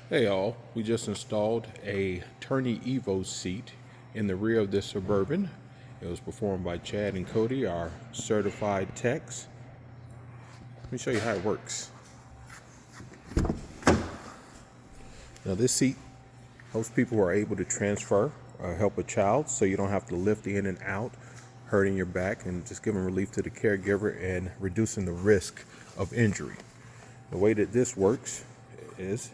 Hey all, we just installed a Turny Evo seat in the rear of this Suburban. It was performed by Chad and Cody, our certified techs. Let me show you how it works. Now this seat helps people who are able to transfer or help a child so you don't have to lift in and out, hurting your back, and just giving relief to the caregiver and reducing the risk of injury. The way that this works is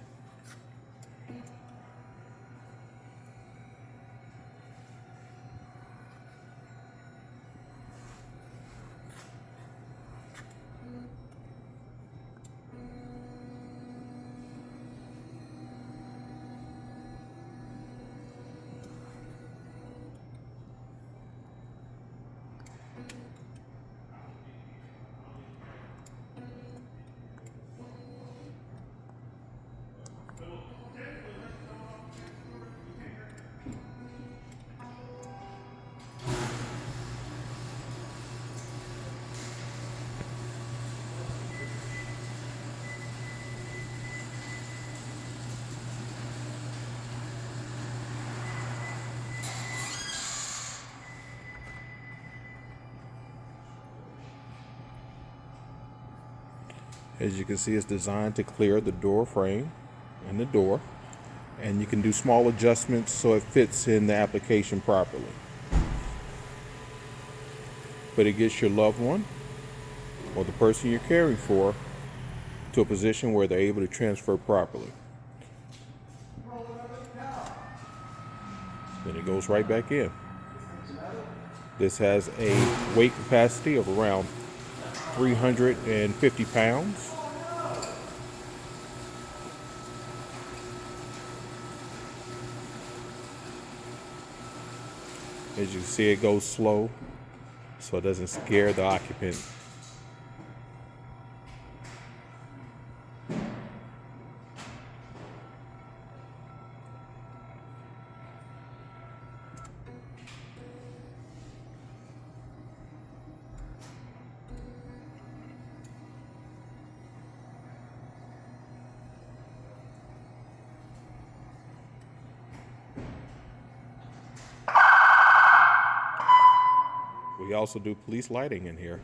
as you can see, it's designed to clear the door frame and the door, and you can do small adjustments so it fits in the application properly. But it gets your loved one or the person you're caring for to a position where they're able to transfer properly. Then it goes right back in. This has a weight capacity of around 350 pounds. As you can see, it goes slow so it doesn't scare the occupant. We also do police lighting in here.